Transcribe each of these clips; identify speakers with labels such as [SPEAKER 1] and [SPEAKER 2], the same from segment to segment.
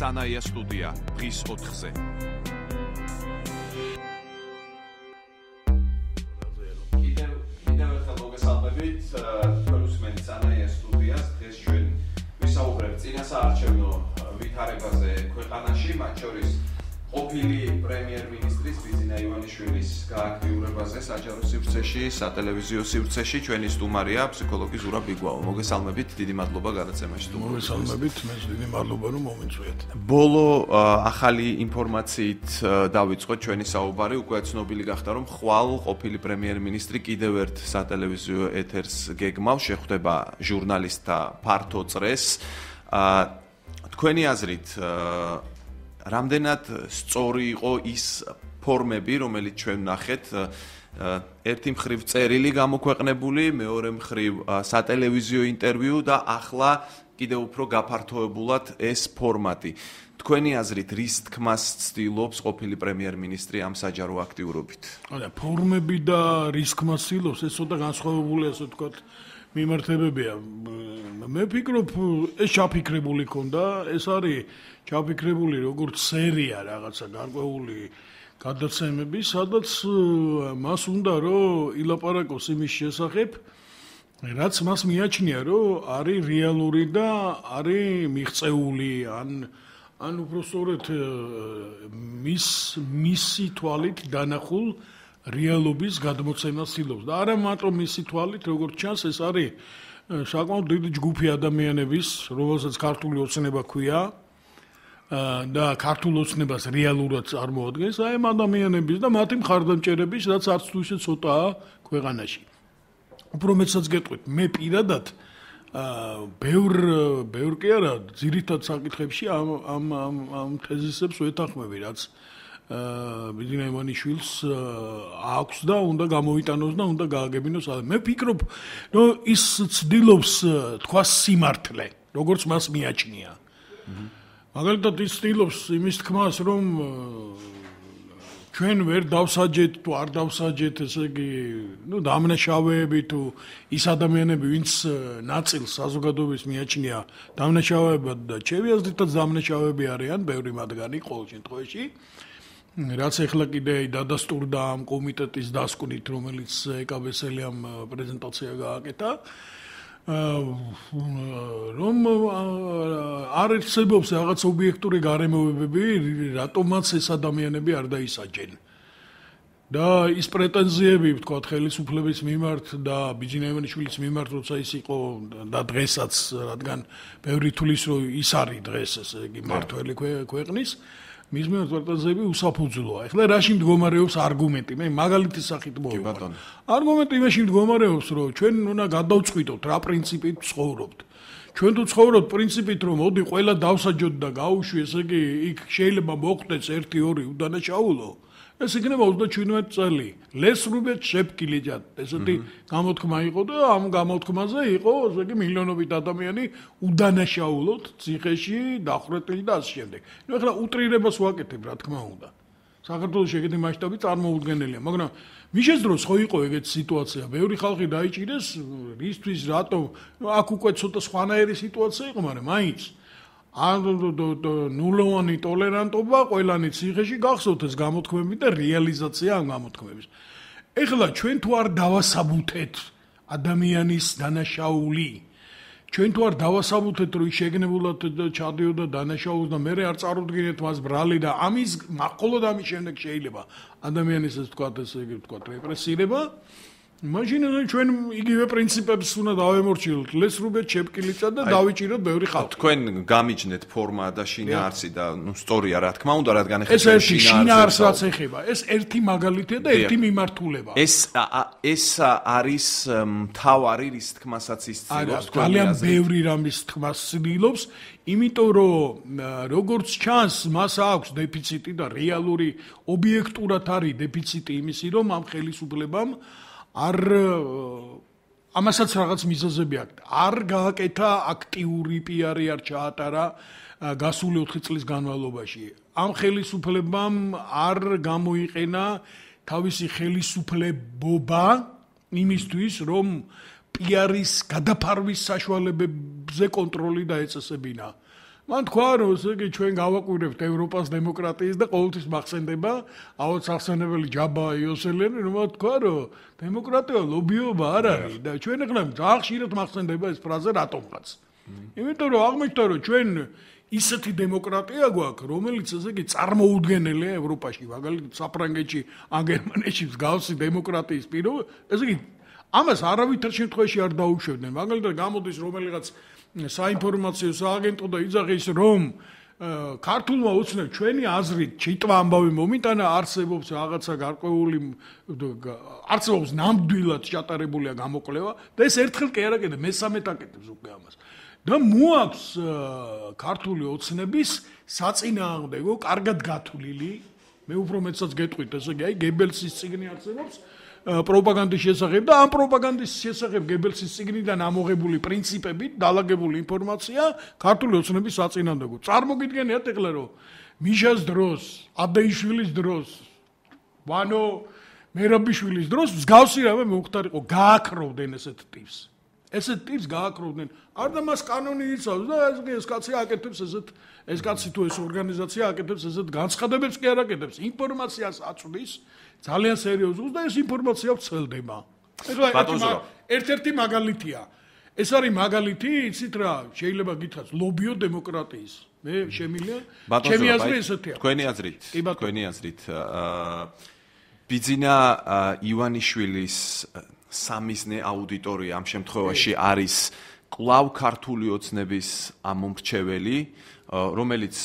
[SPEAKER 1] სანაია სტუდია დღის 4-ზე.
[SPEAKER 2] კიდევ ერთხელ მოგესალმებით თქვენ უსმენთ სანაია სტუდიას. დღეს ჩვენ ვისაუბრებთ წინასაარჩევნო ვითარებაზე ქვეყანაში, მათ შორის ყოფილი პრემიერ-მინისტრის ბიძინა ივანიშვილის გააქტიურებაზე საჯარო სივრცეში, სატელევიზიო სივრცეში. ჩვენი სტუმარია ფსიქოლოგი ზურაბ ბიგვაო. მოგესალმებით, დიდი მადლობა გადაცემაში.
[SPEAKER 3] მოგესალმებით, მე დიდი მადლობა რომ მომიწვიეთ.
[SPEAKER 1] ბოლო ახალი ინფორმაციით დავიწყოთ ჩვენი საუბარი. უკვე ცნობილი გახდა, რომ ხვალ ყოფილი პრემიერ-მინისტრი კიდევ ერთ სატელევიზიო ეთერს გეგმავს, შეხვდება ჟურნალისტთა ფართო წრეს. თქვენი აზრით რამდენად სწორი იყო ის ფორმები, რომელიც ჩვენ ვნახეთ, ერთი მხრივ წერილი გამოქვეყნებული, მეორე მხრივ სატელევიზიო ინტერვიუ და ახლა კიდევ უფრო გაფართოებულად ეს ფორმატი. თქვენი აზრით რის თქმას ცდილობს ყოფილი პრემიერ-მინისტრი ამ საჯარო აქტიურობით?
[SPEAKER 3] ფორმები და რის თქმას ცდილობს, ეს ცოტა განსხვავებული, ასე ვთქვათ, მიმართებებია. მე ვფიქრობ, ეს ჩაფიქრებული ქონდა, ეს არის ჩაფიქრებული როგორც სერია რაღაცა გარკვეული გადაცემები, სადაც მას უნდა რომ ილაპარაკოს იმის შესახებ, რაც მას მიაჩნია, რომ არის რეალური და არის მიღწეული, ან უბრალოდ მისი თვალით დანახულ რეალობის გადმოცემას ცდილობს და არა მარტო მისი თვალით, როგორც ჩანს, ეს არის საკმაოდ დიდი ჯგუფი ადამიანების, რომელსაც ქართული ოცნება ქვია და ქართულ ოცნებას რეალურად წარმოადგენს, აი ამ ადამიანების და მათი მხარდამჭერების, რაც არც თუ ისე ცოტაა ქვეყანაში. უფრო მეტსაც გეტყვით, მე პირადად ბევრ კი არა, ძირითად საკითხებში ამ თეზისებს ვეთანხმები, რაც ბიძინა ივანიშვილს აქვს და უნდა გამოიტანოს და უნდა გააგებინოს. მე ვფიქრობ, რომ ის ცდილობს თქვა სიმართლე, როგორც მას მიაჩნია. მაგალითად ის ცდილობს იმის თქმას, რომ ჩვენ ვერ დავსაჯეთ თუ არ დავსაჯეთ, ესე იგი, დამნაშავეები თუ ის ადამიანები, ვინც ნაწილს საზოგადოების მიაჩნია დამნაშავეებად და ჩემი აზრითაც დამნაშავეები არიან, ბევრი მათგანი ყოველ შემთხვევაში. რაც ახლა კიდე დადასტურდა ამ კომიტეტის დასკვნით, რომელიც ეკაბესელიამ პრეზენტაცია გააკეთა, რომ არ არსებობს რაღაც ობიექტური გარემოებები, რატომაც ეს ადამიანები არ დაისაჯენ. და ის პრეტენზიები, ვთქვათ, ხელისუფლების მიმართ და ბიძინა ივანიშვილის მიმართ, როცა ის იყო და დღესაც, რადგან ბევრი თulis, რომ ის არის დღეს, ესე იგი, მართველი ქვეყნის, მის მიმართ პრეტენზიები უსაფუძვლოა. ეხლა რაში მდგომარეობს არგუმენტი? მე მაგალითის სახით მოვიყვანო. არგუმენტი იმაში მდგომარეობს, რომ ჩვენ უნდა გადავწყვიტოთ რა პრინციპით ცხოვრობთ. ჩვენ თუ ცხოვრობთ პრინციპით, რომ მოდი ყველა დავსაჯოთ და გაუშვი, ესე იგი, იქ შეიძლება მოხდეს 1-2 უდანაშაულო, ეს იქნება 37 წელი. ლესრუბეთ შეფკილიჯად. ესეთი გამოთქმა იყო და ამ გამოთქმაზე იყო, ესე იგი, მილიონობით ადამიანი უდანაშაულოთ ციხეში, დახვრეტილი და ასე შემდეგ. ეხლა უტრირებას ვაკეთებ, რა თქმა უნდა. საქართველოს ეგეთი მასშტაბი წარმოუდგენელია, მაგრამ მიშეს დროს ხო იყო ეგეთი სიტუაცია. ბევრი ხალხი დაიჭირეს, რისთვის, რატო? აქ უკვე ცოტა სხვანაირი სიტუაცია იყო, მაგრამ მაინც ნულოვანი ტოლერანტობა ყველანი ციხეში გახსოვთ ეს გამოთქმები და რეალიზაცია ამ გამოთქმების. ეხლა ჩვენ თუ არ დავასაბუთეთ ადამიანის დანაშაული, ჩვენ თუ არ დავასაბუთეთ, რომ ის შეგნებულად ჩადიოდა დანაშაულს და მე არ წარუდგინეთ მას ბრალი და ამის მხოლოდ ამის შემდეგ შეიძლება ადამიანის ეს ვთქვათ, ესე იგი ვთქვათ, რეპრესირება. მაშინ ჩვენ იგივე პრინციპებს უნდა დავემორჩილოთ, ლესრუბეთ შეფკილიწა და დავიჭიროთ ბევრი ხალხი.
[SPEAKER 1] თქვენ გამიჯნეთ ფორმა და შინაარსი და სწორია რა თქმა უნდა, რადგან
[SPEAKER 3] ეხლა ეს შინაარს რაც ეხება, ეს ერთი მაგალითია და ერთი მიმართულება.
[SPEAKER 1] ეს არის მთავარი რის თქმასაც ის ცდილობს.
[SPEAKER 3] ძალიან ბევრი რამის თქმას ცდილობს, იმიტომ რომ როგორც ჩანს, მას აქვს დეფიციტი და რეალური ობიექტურად არის დეფიციტი იმისი, რომ ამ ხელისუფლებამ ამასაც რაღაც მიზეზები აქვს. არ გააკეთა აქტიური პიარი, არ ჩაატარა გასული 4 წლის განმავლობაში. ამ ხელისუფლებამ არ გამოიყენა თავისი ხელისუფლებობა იმისთვის, რომ პიარის გადაფარვის საშუალებებზე კონტროლი დაეწესებინა. მან თქვა რომ ესე იგი ჩვენ გავაკვირებთ ევროპას დემოკრატიის და ყოველთვის მახსენდება აუცილებელი ჯაბა იოსელენი რომ თქვა რომ დემოკრატია ლობიობა არ არის და ჩვენ ახლა ძალიან ხშირად მახსენდება ეს ფრაზა რატომღაც. იმიტომ რომ აღმოჩნდა რომ ჩვენ ისეთი დემოკრატია გვაქვს რომელიც ესე იგი წარმოუდგენელია ევროპაში მაგალითად საფრანგეთში ან გერმანიაში მსგავსი დემოკრატიის პირობები ესე იგი ამას არავითარ შემთხვევაში არ დაუშვებდნენ მაგალითად გამოდის რომელიღაც საინფორმაციო სააგენტო და იძახის რომ ქართულმა უცნებ ჩვენი აზრით ჩიტვა ამბავი მომიტანა არსებობს რაღაცა გარკვეული არსებობს ნამდვილად ჩატარებულია გამოკვლევა და ეს ერთხელ კი არა კიდე მესამედ აკეთებს უკვე ამას და მოაქვს ქართული ოცნების საწინააღმდეგო კარგად გათვლილი მე უფრო მეტსაც გეტყვით ესე იგი აი გებელსის წიგნი არსებობს პროპაგანდის შესახებ და ამ პროპაგანდის შესახებ გებელსის წიგნიდან ამოღებული პრინციპებით დალაგებული ინფორმაცია ქართული ოცნების საწინააღმდეგო. წარმოგიდგენიათ ეხლა რომ მიშას დროს, აბეიშვილის დროს, ვანო მერაბიშვილის დროს მსგავსი რამე მოხდარიყო, გააკროვდნენ ესეთ ტიპს. ესეთ ტიპს გააკროვდნენ. არ და მას კანონი იცავს და ეს კაცი აკეთებს ესეთ ეს კაცი თუ ეს ორგანიზაცია აკეთებს ესეთ განცხადებებს კი არ აკეთებს. ინფორმაციას აწვდის ძალიან სერიოზულს და ეს ინფორმაცია ვრცელდება. ეხლა ერთ-ერთი მაგალითია. ეს არის მაგალითი, იცით რა, შეიძლება გითხრათ ლობიო დემოკრატიის. მე შემილია, ჩემი აზრი ესეთია.
[SPEAKER 1] თქვენი აზრით, ბიძინა ივანიშვილის სამიზნე აუდიტორია ამ შემთხვევაში არის კვლავ ქართული ოცნების ამომრჩეველი, რომელიც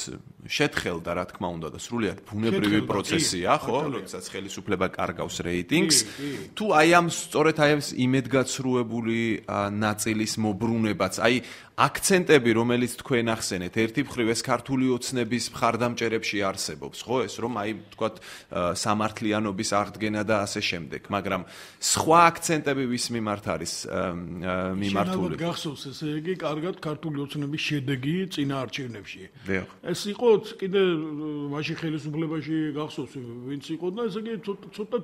[SPEAKER 1] შეთხელდა, რა თქმა უნდა, და სრულიად ბუნებრივი პროცესია, ხო, როდესაც ხელისუფლება კარგავს რეიტინგს. თუ აი ამ სწორედ აი ამ იმედგაცრუებული ნაწილის მობრუნებაც, აი აქცენტები, რომელიც თქვენ ახსენეთ, ერთი მხრივ ეს ქართული ოცნების მხარდამჭერებში არსებობს, ხო, ეს რომ აი თქვათ სამართლიანობის აღდგენა და ასე შემდეგ, მაგრამ სხვა აქცენტები ვის მიმართ არის მიმართული?
[SPEAKER 3] გახსოვს ესე იგი, კარგად ქართული ოცნების შედეგი წინა არჩევნებში. ეს იყო კიდე მაშინ ხელისუფლებაში გახსოვს ვინც იყო და ესე იგი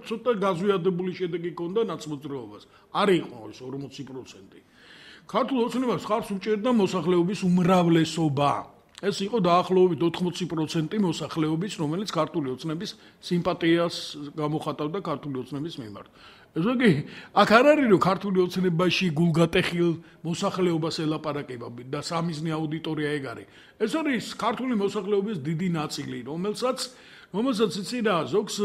[SPEAKER 3] ცოტა გაზვიადებული შედეგი ჰქონდა ნაცმოძრაობას. არ იყო ეს 40%. ქართულ ოცნებას ხარს უჭერდა მოსახლეობის უმრავლესობა. ეს იყო დაახლოებით 80% მოსახლეობის, რომელიც ქართული ოცნების სიმპათიას გამოხატავდა ქართული ოცნების მიმართ. ესე იგი, აქ არ არის რომ ქართული ოცნებაში გულგატეხილ მოსახლეობას ელაპარაკება და სამიზნე აუდიტორია ეგ არის. ეს არის ქართული მოსახლეობის დიდი ნაწილი, რომელსაც იცი რა, ზოგს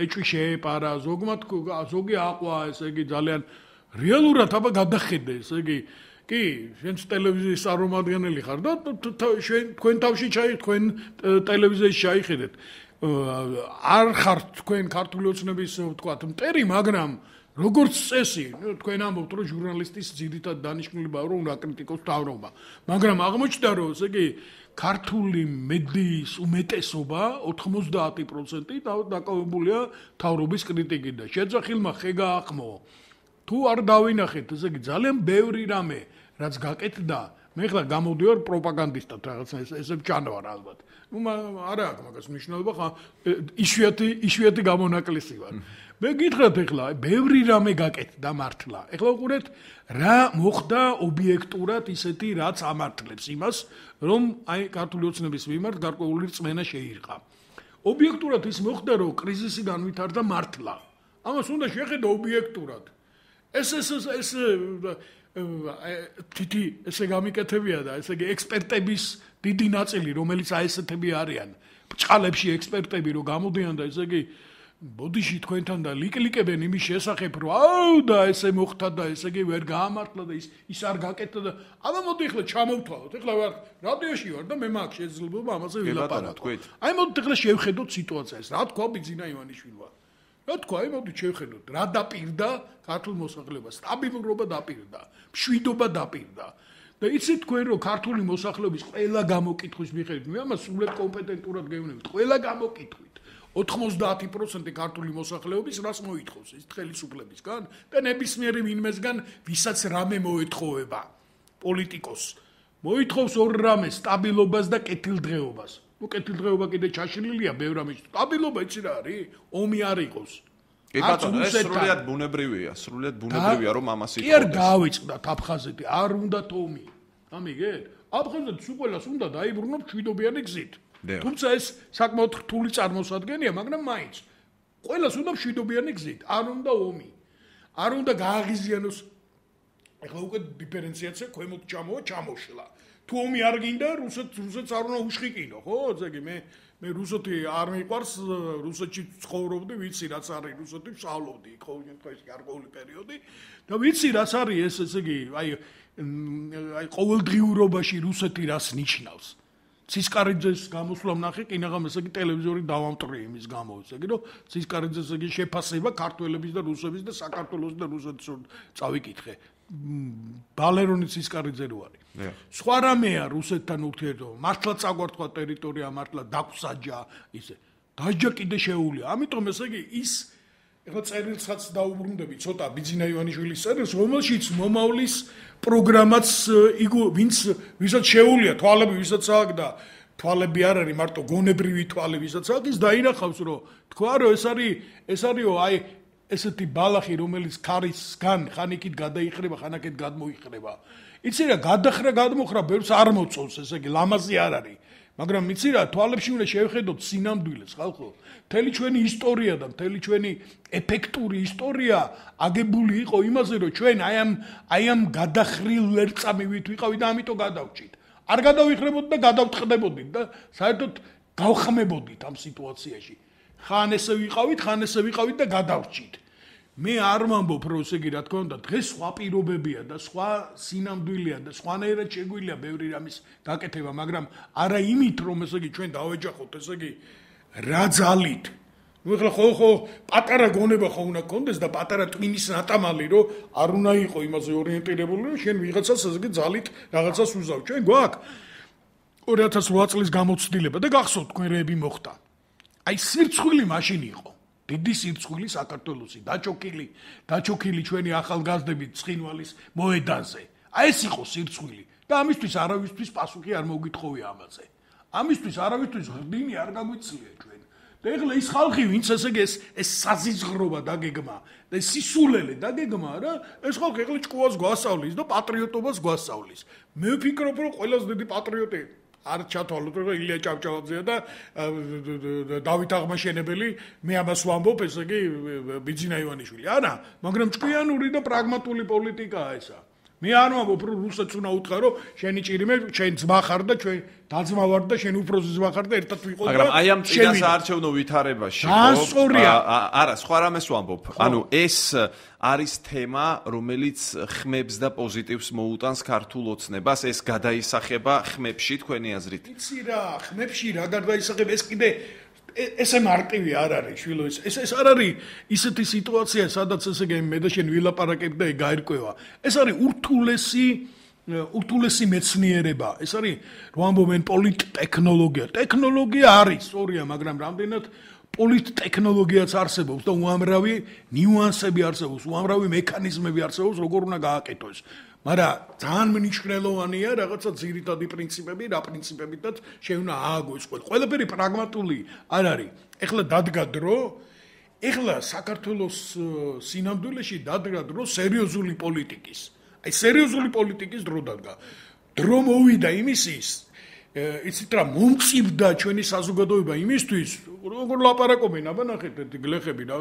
[SPEAKER 3] ეჭვი შეეპარა, ზოგი აყვა, ესე იგი ძალიან რეალურად აბა გადახედე, ესე იგი, კი, შენც ტელევიზიის წარმომადგენელი ხარ და თქვენ თავში თქვენ ტელევიზიაში ჩაიხედეთ. არ ხართ თქვენ ქართული ოცნების ვთქვათ მტერი, მაგრამ როგორც წესი, თქვენ ამბობთ რომ ჟურნალისტის ძირითად დანიშნულებაა რომ აკრიტიკოს თავრობა. მაგრამ აღმოჩნდა რომ ესე იგი ქართული მედიის უმეტესობა 90% დაკავებულია თავრობის κρიტიკით და შეძახილმა ხე გაახმო. თუ არ დავინახეთ, ესე იგი ძალიან ბევრი რამე, რაც გაკეთდა, მე ხლა გამოდივარ პროპაგანდისტად რაღაცა ესე ვჭანვარ ალბათ. არა აქვს მაგას მნიშვნელობა, ხა იშვიათი გამონაკლისი ვარ. მე გითხრათ ეხლა, ბევრი რამე გაკეთდა მართლა. ეხლა უყურეთ, რა მოხდა ობიექტურად ისეთი, რაც ამართლებს იმას, რომ აი ქართული ოცნების მიმართ გარკვეული რწმენა შეირყა. ობიექტურად ის მოხდა, რომ კრიზისი განვითარდა მართლა. ამას უნდა შეხედო ობიექტურად. ეს თითი ესე გამიკეთებია და ესე იგი ექსპერტების დიდი ნაწილი, რომელიც აესეთები არიან, ბჭყალებში ექსპერტები რომ გამოდიან და ესე იგი ბოდიში თქვენთან და ლიკლიკებენ იმის შესახებ, რომ აუ და ესე მოხდა და ესე იგი ვერ გაამართლა და ის არ გაკეთდა და აბა მოდი ახლა ჩამოვთვალოთ. ახლა ვარ რადიოში ვარ და მე მაქვს შესაძლებლობა ამაზე ვილაპარაკო. აი მოდი ახლა შევხედოთ სიტუაციას. რა თქვა ბიძინა ივანიშვილმა? რა თქვა, აი მოდი შევხედოთ. რა დაპირდა ქართულ მოსახლეობას? სტაბილურობა დაპირდა, მშვიდობა დაპირდა. და იცით თქვენ რომ ქართული მოსახლეობის ყველა გამოკითხვის მიხედვით, მე ამას სრულად კომპეტენტურად გეუბნებით, ყველა გამოკითხვით 90% ქართული მოსახლეობის რას მოითხოვს ის ხელისუფლებისგან და ნებისმიერი ვინმესგან, ვისაც რამე მოეთხოვება, პოლიტიკოს. მოითხოვს ორ რამეს, სტაბილობას და კეთილდღეობას. კეთილდღეობა კიდე ჩაშლილია ბევრ რამეში. სტაბილობა იცი რა არის? ომი არ იყოს.
[SPEAKER 1] კი ბატონო, ეს სრულიად ბუნებრივია, რომ ამას ითხოვდეს.
[SPEAKER 3] კი არ გავიწყდათ აფხაზეთი, არ უნდათ ომი. ამიგეთ? აფხაზეთს უყველას უნდა დაიბრუნოს მშვიდობიანი გზით. თუმცა ეს საკმაოდ რთული წარმოსადგენია, მაგრამ მაინც ყველას უნდა მშვიდობიანი გზით, არ უნდა ომი. არ უნდა გააღიზიანოს. ეხლა უკვე დიფერენციაცია ქვემოთ ჩამოშლა. თუ ომი არ გინდა, რუსეთს არ უნდა უშყიკინო, ხო? ზეგი მე რუსეთი არ მიყვარს, რუსეთში ცხოვრობდი, ვიცი რაც არის რუსეთი, ვსწავლობდი, ხო, ეს გარკვეული პერიოდი და ვიცი რაც არის ეს, ესე იგი, აი ყოველდღიურობაში რუსეთი რას ნიშნავს. ცისკარიძეს გამოსვლა ვნახე, კინაღამ ესე იგი ტელევიზორი დავამტრი იმის გამო, ესე იგი, რომ ცისკარიძეს ესე იგი შეფასება ქართველების და რუსების და საქართველოს და რუსეთის წავიკითხე. ბალერონი ცისკარიძე რო არის. სხვა რამეა რუსეთთან ურთიერთობა. მართლა წაგვართვა ტერიტორია, მართლა დაგვსაჯა ისე. დაჯა კიდე შეუულია. ამიტომ ესე იგი ის ეხლა წერილსაც დაუბრუნდები ცოტა ბიძინა ივანიშვილის წერილს, რომელშიც მომავლის პროგრამაც ვისაც შეუულია თვალები ვისაც აქვს და თვალები არ არის მარტო გონებრივი თვალი ვისაც აქვს, ის დაინახავს რომ თქვა რომ ეს არისო აი ესეთი ბალახი რომელიც ქარისგან ხანიკით გადაიხრება, ხანაკეთ გადმოიხრება. იცი რა გადახრა გადმოხრა ბევრს არ მოწონს, ესე იგი ლამაზი არ არის. მაგრამ იცი რა თვალებში უნდა შევხედოთ სინამდვილეს, ხალხო. მთელი ჩვენი ისტორია და მთელი ჩვენი ეფექტური ისტორია აგებული იყო იმაზე, რომ ჩვენ აი ამ გადახრილ ლერწამივით ვიყავით და ამიტომ გადავჭით. არ გადავიხრებოდით და გადავტყდებოდით და საერთოდ გავხმებოდით ამ სიტუაციაში. ხან ესე ვიყავით და გადავჭით. მე არ ვამბობ რომ ესე იგი რა თქმა უნდა დღეს სხვა პირობებია და სხვა სინამდვილეა და სხვანაირად შეგვიძლია ბევრი რამის გაკეთება, მაგრამ არა იმით რომ ესე იგი ჩვენ დავეჯახოთ ესე იგი რა ძალით. ნუ ეხლა ხო პატარა გონება ხო უნდა გქონდეს და პატარა ტვინის ნატამალი რომ არ უნდა იყო იმაზე ორიენტირებული რომ შენ ვიღაცას ესე იგი ძალით რაღაცას უზავ. ჩვენ გვაქვს 2008 წლის გამოცდილება და გახსოვთ თქვენები მოხდა. აი სირცხვილი მაშინ იყო. დიდი სირცხვილი საქართველოსი, დაჩოქილი ჩვენი ახალგაზრდები ცხინვალის მოედანზე. აი ეს იყო სირცხვილი და ამისთვის არავისთვის პასუხი არ მოგითხოვია ამაზე. ამისთვის არავისთვის ღრდინი არ გაგვიცლია ჩვენ. და ეხლა ის ხალხი, ვინც ესე იგი ეს საზიზღრობა დაგეგმა და ეს სისულელე დაგეგმა რა, ეს ხალხი ეხლა ჭკუას გვასწავლის და პატრიოტობას გვასწავლის. მე ვფიქრობ, რომ ყველაზე დიდი პატრიოტი არ ჩათვალოთ რომ ილია ჭავჭავაძეა და დავით აღმაშენებელი, მე ამას ვამბობ, ესე იგი ბიძინა ივანიშვილი. არა, მაგრამ ჭკვიანური და პრაგმატული პოლიტიკაა ესა. მე არ ვამბობ რომ რუსეთს უნდა უთხრა რომ შენი ჭირიმე, შენ ძმა ხარ და ჩვენ დაძმა ვარ და შენ უფროსი ძმა ხარ და ერთად ვიყო და
[SPEAKER 1] მაგრამ აი ამ წინასაარჩევნო ვითარებაში არა, სხვა რამეს ვამბობ. ანუ ეს არის თემა, რომელიც ხმებს და პოზიტივს მოუტანს ქართულ ოცნებას, ეს გადაისახება ხმებში თქვენი აზრით.
[SPEAKER 3] იცი რა, ხმებში რა გადაისახება, ეს კიდე ესე მარტივი არ არის, შვილო, ეს არ არის ისეთი სიტუაცია, სადაც ესე იგი მე და შენ ვილაპარაკებ და გაირკვევა. ეს არის ურთულესი მეცნიერება. ეს არის რო ამბობენ პოლიტტექნოლოგია. ტექნოლოგია არის, სწორია, მაგრამ რამდენად პოლიტტექნოლოგიაც არსებობს და უამრავი ნიუანსები არსებობს, უამრავი მექანიზმები არსებობს, როგორ უნდა გააკეთოს. მაგრამ ძალიან მნიშვნელოვანია რაღაცა ძირითადი პრინციპები, რა პრინციპებითაც შეუნა ააგოს ყველაფერი პრაგმატული არ არის. ეხლა დადგა დრო, ეხლა საქართველოს სინამდვილეში დადგა დრო სერიოზული პოლიტიკის. აი სერიოზული პოლიტიკის დრო დადგა. დრო მოვიდა იმისის იცით რა მომწიბდა ჩვენი საზოგადოება იმისთვის როგორ ლაპარაკობენ აბა ნახეთ გლეხები რა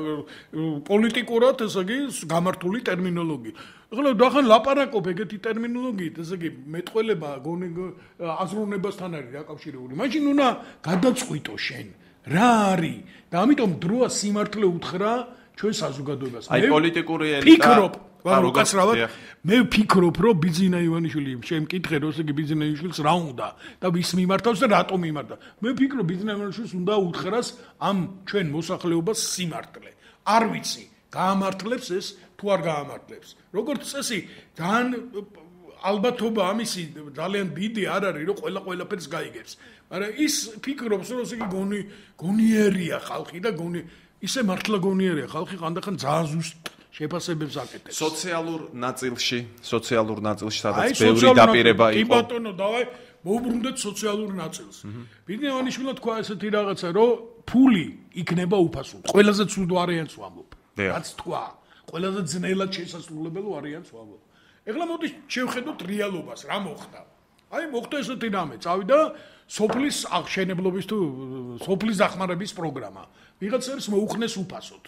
[SPEAKER 3] პოლიტიკურად ესე იგი გამართული ტერმინოლოგია. ეხლა დახან ლაპარაკობ ეგეთი ტერმინოლოგიით ესე იგი მეტყველება აზროვნებასთან არის დაკავშირებული. მაშინ უნდა გადაწყვიტო შენ რა არის და ამიტომ დროა სიმართლე უთხრა ჩვენ საზოგადოებას.
[SPEAKER 1] აი პოლიტიკური ელიტა
[SPEAKER 3] მე ვფიქრობ, რომ ბიძინა ივანიშვილი შემკითხე, რომ ესე იგი ბიძინა ივანიშვილს რა უნდა და ვის მიმართავს და რატომ მიმართა. მე ვფიქრობ, ბიძინა ივანიშვილს უნდა უთხრას ამ ჩვენ მოსახლეობას სიმართლე. არ ვიცი, გაამართლებს ეს თუ არ გაამართლებს. როგორც წესი, ძალიან ალბათობა ამისი ძალიან დიდი არ არის, რომ ყველაფერს გაიგებს. მაგრამ ის ფიქრობს, რომ ესე იგი გონიერია ხალხი და ისე მართლა გონიერია ხალხი, ხანდახან ძალიან ზუსტ შეფასებებს აკეთებს.
[SPEAKER 1] სოციალურ ნაწილში, სადაც ბევრი დაპირება იყო.
[SPEAKER 3] კი ბატონო, დავაი, მოვუბრუნდეთ სოციალურ ნაწილს. ბიძინა ივანიშვილმა თქვა ესეთი რაღაცა, რომ ფული იქნება უფასო. ყველაზე ცუდ ვარიანტს ვამბობ. რაც თქვა, ყველაზე ძნელად შესაძლებელი ვარიანტს ვამბობ. ეხლა მოდი შევხედოთ რეალობას, რა მოხდა. აი მოხდა ესეთი რამე, წავიდა სოფლის აღშენებლობის თუ სოფლის დახმარების პროგრამა. ვიღაცა არის მოუხნეს უფასოდ.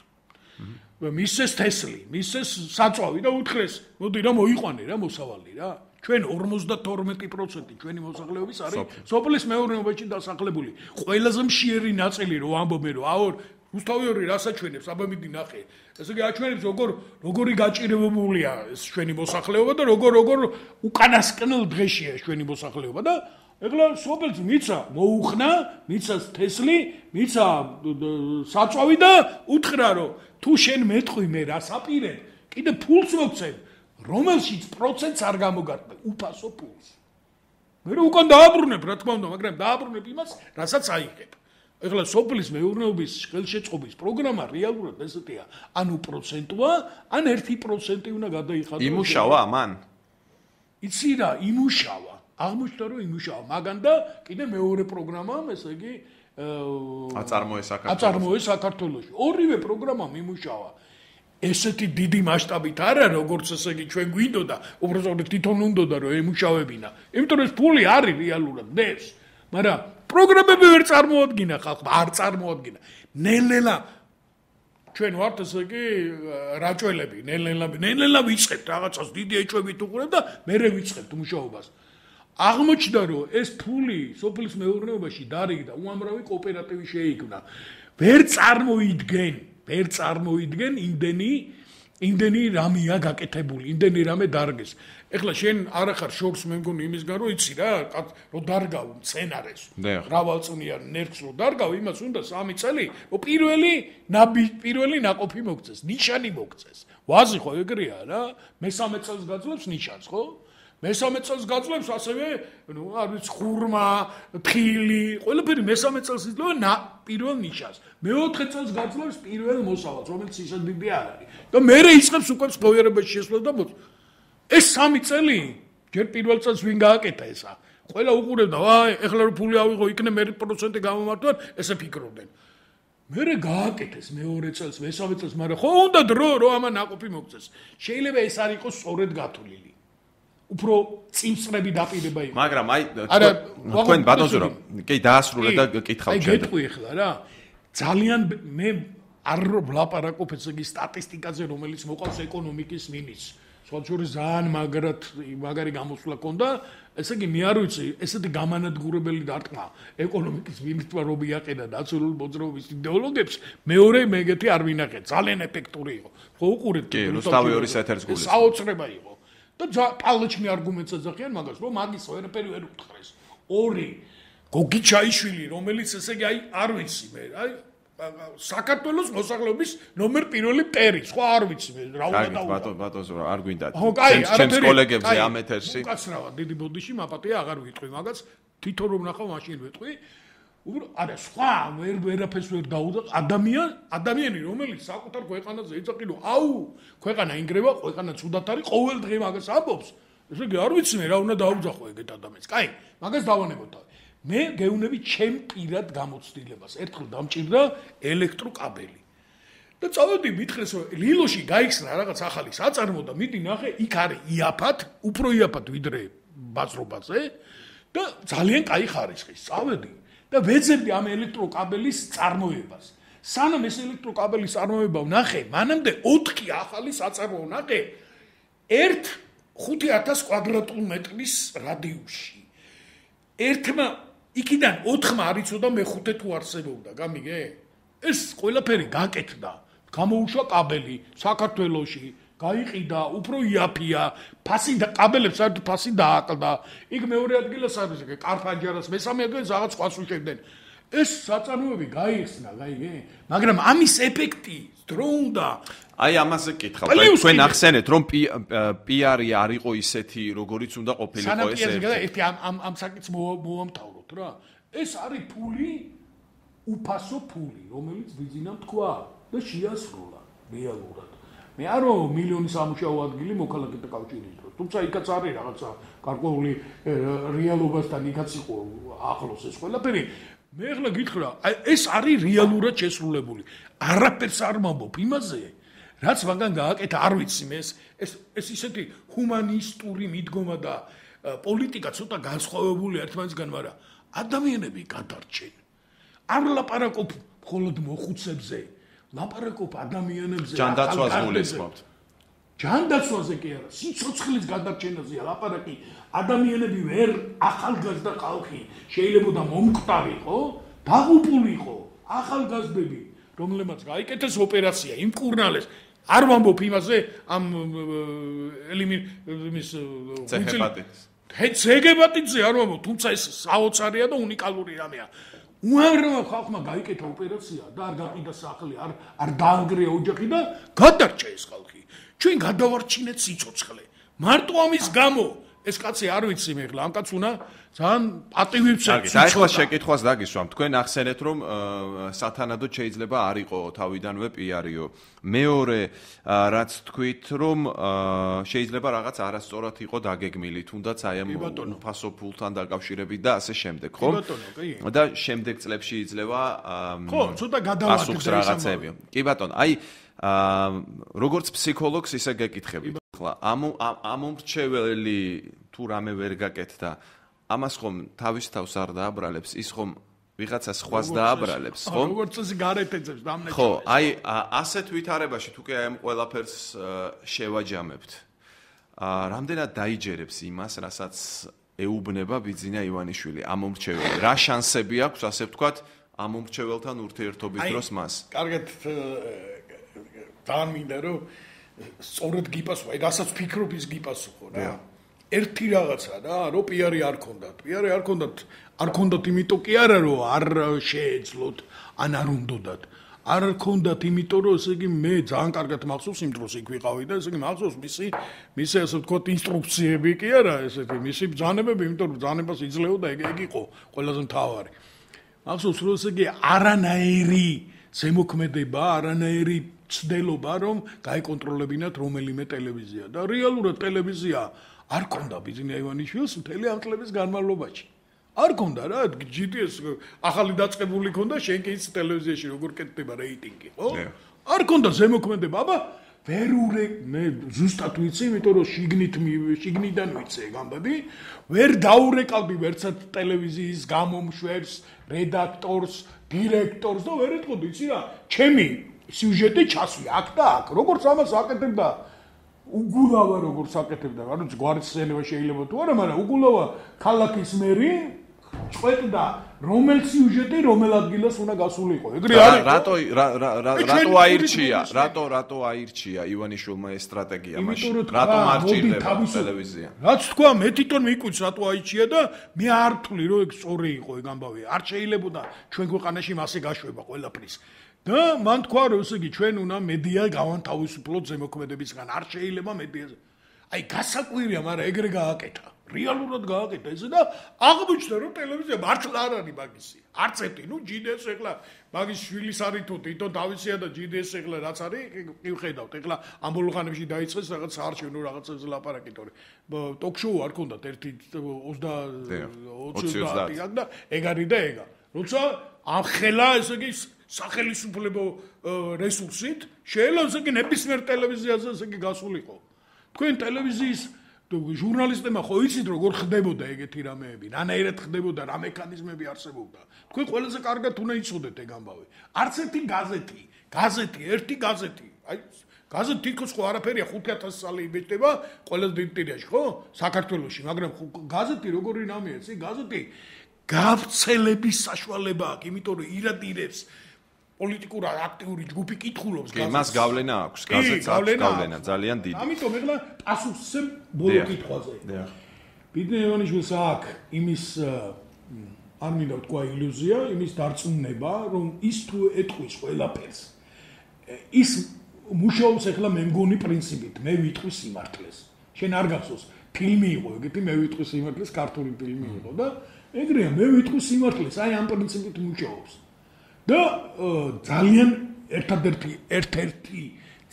[SPEAKER 3] მისცეს თესლი, მისცეს საწვავი და უთხრეს, მოდი რა მოიყვანე რა მოსავალი რა. ჩვენ 52% ჩვენი მოსახლეობის არის სოფლის მეურნეობაში დასახლებული. ყველაზე მშიერი ნაწილი რო ამბობენ რომ აორ რუსთავი რასაჩვენებს, აბა მიდი ნახე. ესე იგი აჩვენებს როგორი გაჭირებებულია ეს ჩვენი მოსახლეობა და როგორ უკანასკნელ დღეშია ჩვენი მოსახლეობა და ეხლა სოფელს მიცა მოუხნა, მიცას თესლი, მიცა საწვავი და უთხრა რომ თუ შენ მეტყვი მე რას აპირებ, კიდე ფულს მოგცემ, რომელშიც პროცენტს არ გამოგარტყე, უფასო ფულს. მე რო უკან დააბრუნებ, რა თქმა უნდა, მაგრამ დააბრუნებ იმას, რასაც აიღებ. ეხლა სოფლის მეურნეობის ხელშეწყობის პროგრამა რეალურად ესეთია, ანუ პროცენტია, ან 1% უნდა გადაიხადოს.
[SPEAKER 1] იმუშავა ამან?
[SPEAKER 3] იცი რა, იმუშავა. აღმოჩნდა რომ იმუშავა, მაგან და კიდე მეორე პროგრამამ, ესე იგი აწარმოეს საქართველოში. ორივე პროგრამა მიმუშავა. ესეთი დიდი მასშტაბით არა, როგორც ესე იგი ჩვენ გვინდოდა, უბრალოდ თვითონ უნდოდა რომ ემუშავებინა. იმიტომ რომ ეს ფული არის რეალურად დევს. მაგრამ პროგრამები ვერ წარმოადგინა ხალხმა, არ წარმოადგინა. ნელ-ნელა ჩვენ ვართ ესე იგი რაჭველები, ნელ-ნელა ვიწყებთ რაღაცას დიდი ეჭვებით უყურებთ და მერე ვიწყებთ მუშაობას. აღმოჩნდა რომ ეს ფული სოფლის მეურნეობაში დარიგდა, უამრავი კოოპერატივი შეიქმნა. ვერ წარმოიდგენ იმდენი რამეა გაკეთებული, იმდენი რამე დარგეს. ეხლა შენ არ ახარ შორს მე მგონი იმისგან რომ იცი რა, რომ დარგავ მცენარეს. მრავალწლიან ნერქს რომ დარგავ, იმას უნდა 3 წელი, რომ პირველი ნაყოფი მოგწეს, ნიშანი მოგწეს. ვაზი ხო ეგრეა რა? მე-3 წელს გაძლევს ნიშანს, ხო? მე-3 წელს გაძლევს ასევე, არ ვიცი, ხურმა, თხილი, ყველაფერი მე-3 წელს იძლევა პირველ ნიშანს. მე-4 წელს გაძლევს პირველ მოსავალს, რომელიც ისე დიდი არ არის. და მერე იწყებს უკვე ცხოვრებაში შესვლა და ეს 3 წელი ჯერ პირველ წელს ვინ გააკეთა ესა? ყველა უყურებდა, ვაი, ეხლა რომ ფული ავიღო, იქნებ 1% გამომართვან, ესე ფიქრობდნენ. მერე გააკეთეს მეორე წელს, მე-3 წელს, მაგრამ ხო უნდა დრო, რომ ამან ნაყოფი მოგწეს. შეიძლება ეს არ იყოს სწორედ გათვლილი. უფრო წინსწრები დაპირება იყო.
[SPEAKER 1] მაგრამ აი თქვენ ბატონო, კი დაასრულე და კითხავ
[SPEAKER 3] ჩვენ. აი გეტყვი ახლა რა. ძალიან მე არ ვლაპარაკობ ესე იგი სტატისტიკაზე, რომელიც მოყავს ეკონომიკის მინისტრს. სხვა შორის ძალიან მაგარი გამოსვლა ქონდა, ესე იგი მე არ ვიცი, ესეთი გამანადგურებელი დარტყმა ეკონომიკის მინისტრმა რომ იაყენა ნაციონალური მოძრაობის იდეოლოგებს, მეორე მეგეთი არ ვინახეთ, ძალიან ეფექტური იყო. ხო უყურეთ,
[SPEAKER 1] კი, რუსთავი ორის ეთერს გულის.
[SPEAKER 3] საოცრება იყო. და პალეჩმი არგუმენტს ეძახიან მაგას, რომ მაგის ვერაფერი ვერ უთხრეს. ორი გოგიჩაიშვილი, რომელიც ესე იგი აი არ ვიცი მე, აი საქართველოს მოსახლეობის ნომერ 1 პერი, სხვა არ ვიცი მე, რა უნდა
[SPEAKER 1] დავუყო. ბატონო, არ გვინდა. ჩემს კოლეგებზე ამ ეთერში.
[SPEAKER 3] უკაცრავად დიდი ბოდიში მაპატია აღარ ვიტყვი მაგას, თვითონ რომ ნახავ მაშინ ვეტყვი. არა, სხვა ვერაფერს ვერ დაუდა ადამიანი, რომელიც საკუთარ ქვეყანაზე ეძახი, რომ აუ, ქვეყანა ინგრევა, ქვეყანა ცუდად არის, ყოველ დღე მაგას ამბობს. ესე იგი არ ვიცი მე რა უნდა დაუძახო ეგეთ ადამიანს. კაი, მაგას დავანებოთ. მე გეუნები ჩემ პირად გამოცდილებას. ერთხელ დამჭირდა ელექტროკაბელი. და წავედი მითხრეს რომ ლილოში გაიხსნა რაღაც ახალი საწარმო და მიდი ნახე, იქ არის იაფად, უფრო იაფად ვიდრე ბაზრობაზე და ძალიან კაი ხარისხის. წავედი და ვეძებდი ამ ელექტროკაბელის წარმოებას. სანამ ეს ელექტროკაბელის წარმოება ვნახე, მანამდე 4 ახალი საწარმო ვნახე 5000 კვადრატულ მეტრის რადიუსში. ერთმა იქიდან 4-მა არ იცოდა მე-5 თუ არსებობდა, გამიგე? ეს ყველაფერი გაკეთდა. გამოუშვა კაბელი საქართველოში, გაიყიდა, უფრო იაფია, ფასი და კაბელებს საერთოდ ფასი დააკლდა. იქ მეორე ადგილას არის, კარფანჯარას, მესამე ადგილას რაღაც სხვას უშვებდნენ. ეს საწარმოები გაიხსნა, გაიგე? მაგრამ ამის ეფექტი დრო უნდა.
[SPEAKER 1] აი ამაზე კითხავ. თქვენ ახსენეთ, რომ პიარი არ იყო ისეთი, როგორიც უნდა ყოფილიყო ეს.
[SPEAKER 3] ერთი ამ საკითხს მოვამთავროთ რა. ეს არის ფული, უფასო ფული, რომელიც ვიძინამ თქვა და შეასრულა რეალურად. მე არ ვარ მილიონი სამუშაო ადგილი მოქალაქეთა კავშირის დროს. თუმცა იქაც არის რაღაცა გარკვეული რეალობასთან იქაც იყო ახლოს ეს ყველაფერი. მე ახლა გითხრა, ეს არის რეალურად შესრულებული. არაფერს არ მომბობ იმაზე, რაც მაგან გააკეთა, არ ვიცი მე ეს ისეთი ჰუმანისტური მიდგომა და პოლიტიკა ცოტა განსხვავებულია ერთმანეთისგან, მაგრამ ადამიანები გადარჩენ. არ ლაპარაკობ მხოლოდ მოხუცებზე, ლაპარაკობ ადამიანებზე.
[SPEAKER 1] ჯანდაცვას გულისხმობთ.
[SPEAKER 3] ჯანდაცვაზე კი არა, სიცოცხლის გადარჩენაზეა ლაპარაკი. ადამიანები ვერ ახალგაზრდა ხალხი შეიძლება მომკვდარი იყო, დაღუპული იყო, ახალგაზრდები, რომლებმაც გაიკეთეს ოპერაცია, იმკურნალეს. არ ვამბობ იმაზე ამ ელიმის ცეგებატიძე არ ვამბობ, თუმცა ეს საოცარია და უნიკალური რამეა. უამრავ ხალხმა გაიკეთა ოპერაცია და არ გაყიდა სახლი, არ დაანგრია ოჯახი და გადარჩა ეს ხალხი. ჩვენ გადავარჩინეთ სიცოცხლე. მარტო ამის გამო ეს კაცი არ ვიცი მე ხლა, ამ კაცს უნდა ძალიან პატივებს ეცი.
[SPEAKER 1] და ახლა შეკითხვას დაგისვამ. თქვენ ახსენეთ რომ სათანადოდ შეიძლება არ იყო თავიდანვე პიარიო. მეორე რაც თქვით რომ შეიძლება რაღაც არასწორად იყო დაგეგმილი, თუნდაც აი ამ უფასო ფულთან დაკავშირებით და ასე შემდეგ, ხო? და შემდეგ წლებში იძლევა
[SPEAKER 3] ხო, ცოტა გადავაკეთე
[SPEAKER 1] რაღაცები. კი ბატონო, აი როგორც ფსიქოლოგს ისე გეკითხებით. ახლა ამ მომრჩეველი თუ რამე ვერ გაკეთდა, ამას ხომ თავის თავს არ დააბრალებს, ის ხომ ვიღაცა სხვას დააბრალებს, ხო?
[SPEAKER 3] როგორც ის გარეთ ეძებს დამნეჭვას.
[SPEAKER 1] ხო, აი ასეთ ვითარებაში თუ კი აი ამ ყველაფერს შევაჯამებთ, რამდენად დაიჯერებს იმას, რასაც ეუბნება ბიძინა ივანიშვილი, ამ მომრჩეველი. რა შანსები აქვს, ასე ვთქვათ, ამ მომრჩეველთან ურთიერთობის დროს მას?
[SPEAKER 3] კარგად ძალიან მინდა რომ სწორედ გიპასუხო, აი რასაც ფიქრობ ის გიპასუხო რა. ერთი რაღაცა რა, რომ პიარი არ ქონდათ. პიარი არ ქონდათ იმიტომ კი არა რომ არ შეეძლოთ, ან არ უნდათ. არ ქონდათ იმიტომ რომ ესე იგი მე ძალიან კარგად მახსოვს იმ დროს იქ ვიყავი და ესე იგი მახსოვს მისი ასე ვთქვათ ინსტრუქციები კი არა, ესეთი მისი ბრძანებები, იმიტომ რომ ბრძანებას იძლეოდა ეგ იყო ყველაზე მთავარი. მახსოვს რომ ესე იგი არანაირი ზემოქმედება, არანაირი ცდელობა რომ გაიკონტროლებინათ რომელიმე ტელევიზია და რეალურად ტელევიზია არ ქონდა ბიძინა ივანიშვილს მთელი ამ წლების განმავლობაში. არ ქონდა რა, GTS ახალი დაწყებული ქონდა, შენ კი ის ტელევიზიაში როგორ კეთდება რეიტინგი, ხო? არ ქონდა ზემოქმედება, აბა მე ზუსტად ვიცი, იმიტომ რომ შიგნიდან ვიცი ეგ ამბები, ვერ დაურეკავდი ვერცად ტელევიზიის გამომშვებს, რედაქტორს, დირექტორს და ვერ ეთქოდი, იცი რა, ჩემი სიუჟეტი ჩასვი აქ და აქ, როგორც ამას აკეთებდა უგულავა როგორც აკეთებდა, ანუ გვარცელება შეიძლება თუ არა, მაგრამ უგულავა ქალაქის მერი წყვეტდა რომელ სიუჟეტი რომელ ადგილას უნდა გასულიყო. ეგრე არის. რატო აირჩია ივანიშვილმა ეს სტრატეგია მაშინ? რატომ არ ჭირდება ტელევიზია? რაც თქვა, მე თვითონ მიკვიც რატო აირჩია და მე არ ვთვლი რომ ეგ სწორი იყო ეგ ამბავი. არ შეიძლებოდა ჩვენ ქვეყანაში მასე გაშვება ყველაფრის. და მან თქვა რომ ესე იგი ჩვენ უნდა მედია გავანთავისუფლოთ ზემოქმედებისგან. არ შეიძლება მედიაზე. აი გასაკვირია, მაგრამ ეგრე გააკეთა. რეალურად გააკეთა ესე და აღმოჩნდა რომ ტელევიზია მართლა არ არის მაგისი. არც ერთი, ნუ GDS ეხლა მაგის შვილის არის თუ თვითონ თავისია და GDS ეხლა რაც არის, კი ვხედავთ. ეხლა ამ ბოლო ხანებში დაიწყეს რაღაც საარჩევნო რაღაცებზე ლაპარაკი, თორე ტოქ-შოუ არ ქონდათ ერთი 20 და ეგ არის და ეგა. როცა ამ ხელა ესე იგი სახელმწიფო რესურსით შეიძლება ესე იგი ნებისმიერ ტელევიზიაზე ესე იგი გასულიყო. თქვენ ტელევიზიის ჟურნალისტებმა ხო იცით როგორ ხდებოდა ეგეთი რამეები, რანაირად ხდებოდა, რა მექანიზმები არსებობდა. თქვენ ყველაზე კარგად უნდა იცოდეთ ეგ ამბავი. არც ერთი ერთი გაზეთი, აი გაზეთი თითქოს ხო არაფერია 5000 წელი იბეჭდება ყველა დიდ ტირაჟში, ხო? საქართველოში, მაგრამ გაზეთი როგორი რამეა, იცი? გაზეთი გავრცელების საშუალება აქვს, იმიტომ რომ ირადირებს პოლიტიკურ აქტიური ჯგუფი კითხულობს
[SPEAKER 1] გაზეთს. კი, მას გავლენა აქვს, გაზეთს აქვს გავლენა ძალიან დიდი.
[SPEAKER 3] ამიტომ ეხლა პასუხს ბოლო კითხვაზე. ბიძინა ივანიშვილს აქვს იმის არ მინდა ვთქვა ილუზია, იმის დარწმუნება, რომ ის თუ ეტყვის ყველაფერს. ის მუშაობს ეხლა მე მგონი პრინციპით, მე ვიტყვის სიმართლეს. შენ არ გახსოვს, ფილმი იყო ეგეთი, მე ვიტყვის სიმართლეს, ქართული ფილმი იყო და ეგრეა, მე ვიტყვის სიმართლეს, აი ამ პრინციპით მუშაობს. და ძალიან ერთ-ერთი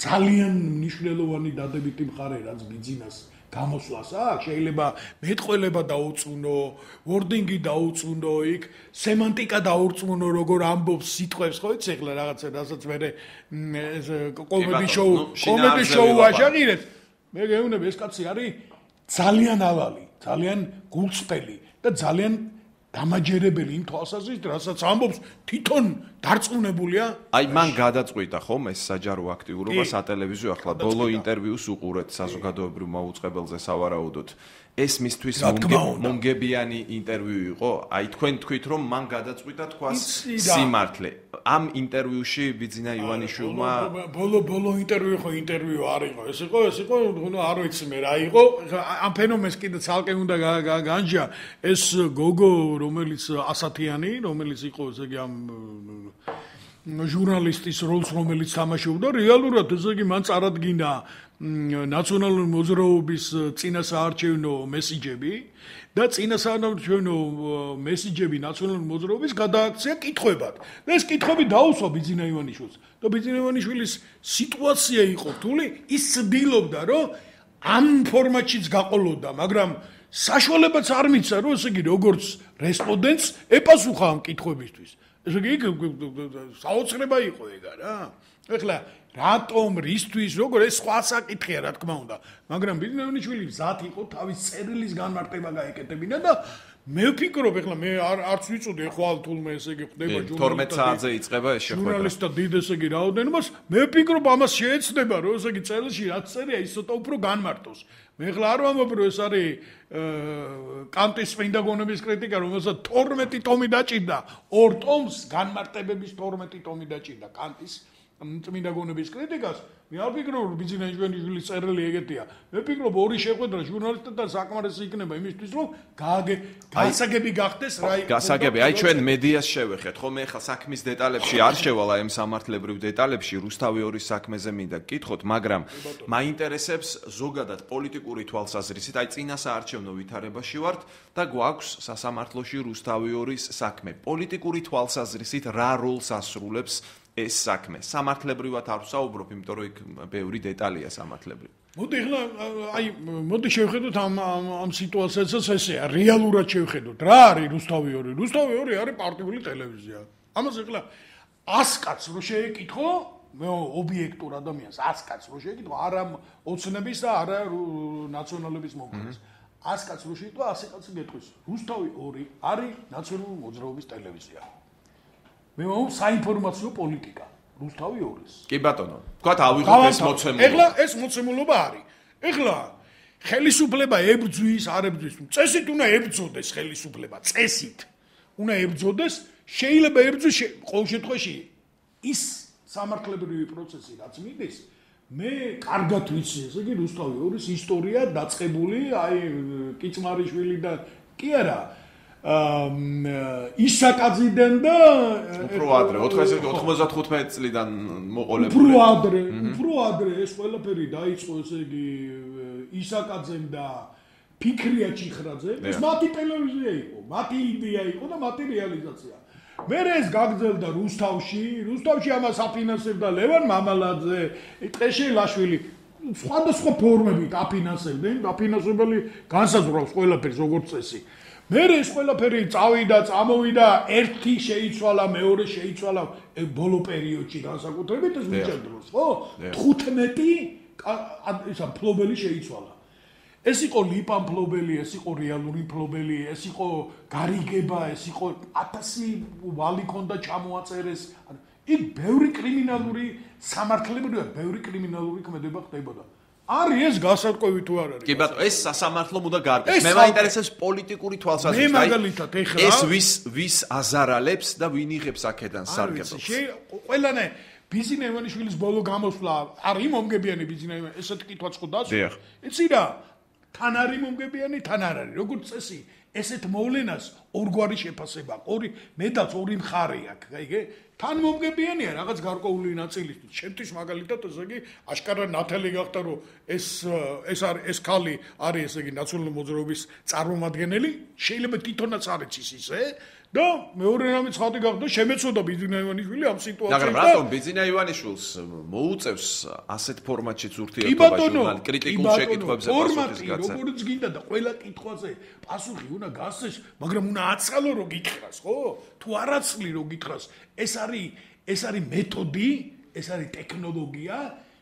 [SPEAKER 3] ძალიან მნიშვნელოვანი დადებითი მხარე რაც ბიძინას გამოსვლას აქვს, შეიძლება მეტყველება დაუწუნო, ვორდინგი დაუწუნო, იქ სემანტიკა დაურწმუნო, როგორ ამბობს სიტყვებს, ხო იცი ახლა რაღაცა, რასაც მე კომედი შოუ აშაღირებს. მე გეუბნები ეს კაცი არის ძალიან ავალი, ძალიან გულწრფელი და ძალიან დამაჯერებელი იმ თვალსაზრისით, რასაც ამბობს თვითონ დარწმუნებულია.
[SPEAKER 1] აი მან გადაწყვიტა ხომ ეს საჯარო აქტიურობა სატელევიზიო ახლა ბოლო ინტერვიუს უყურეთ საზოგადოებრივ მოუწყებელზე სავარაუდოდ. ეს მისთვის მომგებიანი ინტერვიუ იყო. აი თქვენ თქვით რომ მან გადაწყვიტა თქვას სიმართლე. ამ ინტერვიუში ბიძინა ივანიშვილმა
[SPEAKER 3] ბოლო ინტერვიუ ხო ინტერვიუ არ იყო. ეს იყო, ნუ არ ვიცი მე რა იყო. ამ ფენომენს კიდე ცალკე უნდა განჯა ეს გოგო რომელიც ასათიანი, რომელიც იყო ესე იგი ამ ჟურნალისტის როლს რომელიც თამაშობდა, რეალურად ესე იგი მან წარადგინა ნაციონალური მოძრაობის წინასაარჩევნო მესიჯები და წინასაარჩევნო მესიჯები ნაციონალური მოძრაობის გადააქცია კითხვებად. და ეს კითხვები დაუსვა ბიძინა ივანიშვილს. და ბიძინა ივანიშვილის სიტუაცია იყო რთული, ის ცდილობდა, რომ ამ ფორმატშიც გაყოლოდა, მაგრამ საშუალებაც არ მიცა, რომ ესე იგი როგორც რესპონდენტს ეპასუხა ამ კითხვებისთვის. ესე იგი საოცრება იყო ეგა რა. ეხლა რატომ რისთვის როგორ ეს სხვა საკითხია რა თქმა უნდა, მაგრამ ბიძინა ივანიშვილი მზად იყო თავის წერილის განმარტება გაეკეთებინა და მე ვფიქრობ ეხლა მე არც ვიცოდი ხვალ თულმე ესე იგი ხდება
[SPEAKER 1] 12 საათზე იწყება ეს შეხვედრა.
[SPEAKER 3] ჟურნალისტთა დიდ ესე იგი რაოდენობას მე ვფიქრობ ამას შეეცდება რომ ესე იგი წელში რაც წერია ის ცოტა უფრო განმარტოს. მე ეხლა არ ვამბობ რომ ეს არის კანტის წმინდა გონების კრიტიკა რომელსაც 12 ტომი დაჭირდა 2 ტომს განმარტებების 12 ტომი დაჭირდა კანტის წმინდა გონების კრიტიკას. მე არ ვფიქრობ რომ ბიძინა ივანიშვილის წერილი ეგეთია. მე ვფიქრობ ორი შეხვედრა ჟურნალისტებთან საკმარისი იქნება იმისთვის რომ გასაგები გახდეს რა იქნება.
[SPEAKER 1] გასაგები, აი ჩვენ მედიას შევეხეთ, ხო მე ხა საქმის დეტალებში არ შევალა ამ სამართლებრივ დეტალებში, რუსთავი 2-ის საქმეზე მინდა გკითხოთ, მაგრამ მაინტერესებს ზოგადად პოლიტიკური თვალსაზრისით, აი წინასაარჩევნო ვითარებაში ვართ და გვაქვს სასამართლოში რუსთავი 2-ის საქმე. პოლიტიკური თვალსაზრისით რა როლს ასრულებს ეს საქმე? სამართლებრივად არ ვსაუბრობ, იმიტომ რომ იქ ბევრი დეტალია სამართლებრივი.
[SPEAKER 3] მოდი ახლა აი მოდი შევხედოთ ამ სიტუაციასაც ესეა, რეალურად შევხედოთ. რა არის რუსთავი 2? რუსთავი 2 არის პარტიული ტელევიზია. ამას ახლა 100 კაცს რო შეეკითხო, მე ობიექტურ ადამიანს 100 კაცს რო შეეკითხო, არა ოცნების და არა ნაციონალების მომხრეს. 100 კაცს რო შეეკითხო, 100 კაცი გეტყვის. რუსთავი 2 არის ნაციონალური მოძრაობის ტელევიზია. მე ვამბობ საინფორმაციო პოლიტიკა რუსთავი 2-ის.
[SPEAKER 1] კი ბატონო, თქვათ ავიღოთ ეს მოცემულობა.
[SPEAKER 3] ეხლა ეს მოცემულობა არის. ეხლა ხელისუფლება ებრძვის, არ ებრძვის. წესით უნდა ებრძოდეს ხელისუფლება, წესით. უნდა ებრძოდეს, შეიძლება ებრძვის ყოველ შემთხვევაში ის სამართლებრივი პროცესი რაც მიდის, მე კარგად ვიცი, ესე იგი რუსთავი 2-ის ისტორია დაწყებული, აი კიცმარიშვილი და კი არა ისაკაძიდან და
[SPEAKER 1] უფრო ადრე 95 წლიდან მოყოლებული.
[SPEAKER 3] უფრო ადრე ეს ყველაფერი დაიწყო ესე იგი ისაკაძემ და ფიქრია ჩიხრაძე. ეს მათი ტელევიზია იყო, მათი იდეა იყო და მათი რეალიზაცია. მე ეს გაგრძელდა რუსთავში ამას აფინანსებდა ლევან მამალაძე, ტყეშელაშვილი, სხვადასხვა ფორმებით აფინანსებდნენ, აფინანსებელი განსაზღვრავს ყველაფერს როგორც წესი. მე ეს ყველაფერი წავიდა, წამოვიდა, ერთი შეიცვალა, მეორე შეიცვალა ბოლო პერიოდში განსაკუთრებით ეს მიწერ დროს, ხო? 15 ისა ფლობელი შეიცვალა. ეს იყო ლიპა ფლობელი, ეს იყო რეალური ფლობელი, ეს იყო გარიგება, ეს იყო 1000 ვალი ქონდა ჩამოაწერეს. იქ ბევრი კრიმინალური სამართლებრივია, ბევრი კრიმინალური ქმედება ხდებოდა. არის ეს გასარკვევი თუ არ არის?
[SPEAKER 1] კი ბატონო, ეს სასამართლომ უნდა გაარკვევს. მე მაინტერესებს პოლიტიკური თვალსაზრისით.
[SPEAKER 3] მე მაგალითად ეხლა
[SPEAKER 1] ეს ვის აზარალებს და ვინ იღებს აქედან სარგებლობას?
[SPEAKER 3] ყველანე ბიძინა ივანიშვილის ბოლო გამოსვლა არის მომგებიანი ბიძინა ივანიშვილის ესეთ კითხვაც ხო დასვა? იცი რა? თან არის მომგებიანი, თან არ არის. როგორც წესი, ესეთ მოვლენას ორგვარი შეფასება აქვს. მედაც ორი მხარე აქვს, გაიგე? თან მომგებიანია რაღაც გარკვეული ნაწილისთვის. ჩემთვის მაგალითად ესე იგი აშკარა ნათელი გახდა რომ ეს ქალი არის ესე იგი ნაციონალური მოძრაობის წარმომადგენელი, შეიძლება თვითონაც არ იცის ისე და მეორე რამე ცხადი გახდა შემეცოდა ბიძინა ივანიშვილი ამ სიტუაციას.
[SPEAKER 1] მაგრამ რატომ ბიძინა ივანიშვილს მოუწევს ასეთ ფორმატშიც ურთიერთობა ჟურნალ კრიტიკულ შეკითხვებზე პასუხის გაცემა?
[SPEAKER 3] როგორც გინდა და ყველა კითხვაზე პასუხი უნდა გასცეს, მაგრამ უნდა აწყალო რომ გითხრას, ხო? თუ არ აცლი რომ გითხრას, ეს არის მეთოდი, ეს არის ტექნოლოგია,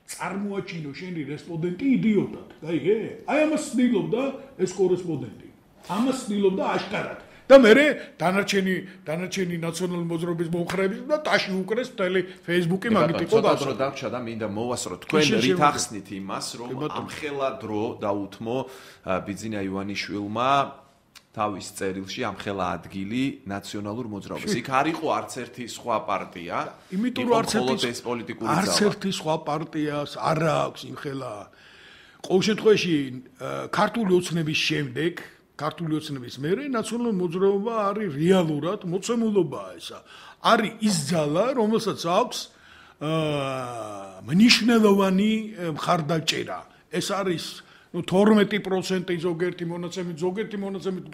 [SPEAKER 3] წარმოაჩინო შენი რესპონდენტი იდიოტად. გაიგე? აი ამას ცდილობდა ეს კორესპონდენტი. ამას ცდილობდა აშკარად. და მე დანარჩენი ნაციონალური მოძრაობის მომხრეების და ტაში უკრეს მთელი Facebook-ი მაგით იყო
[SPEAKER 1] გასა. ცოტა დრო დაგჭა და მინდა მოვასწრო თქვენ რით ახსნით იმას, რომ ამხელა დრო დაუთმო ბიძინა ივანიშვილმა თავის წერილში ამხელა ადგილი ნაციონალურ მოძრაობას. იქ არ იყო არც ერთი სხვა პარტია.
[SPEAKER 3] იმიტომ რომ არც ერთი სხვა პარტიას არ აქვს იმხელა. ყოველ შემთხვევაში ქართული ოცნების შემდეგ ქართული ოცნების მერე ნაციონალური მოძრაობა არის რეალურად მოცემულობაა ესა. არის ის ძალა, რომელსაც აქვს მნიშვნელოვანი მხარდაჭერა. ეს არის 12% ზოგერთი მონაცემით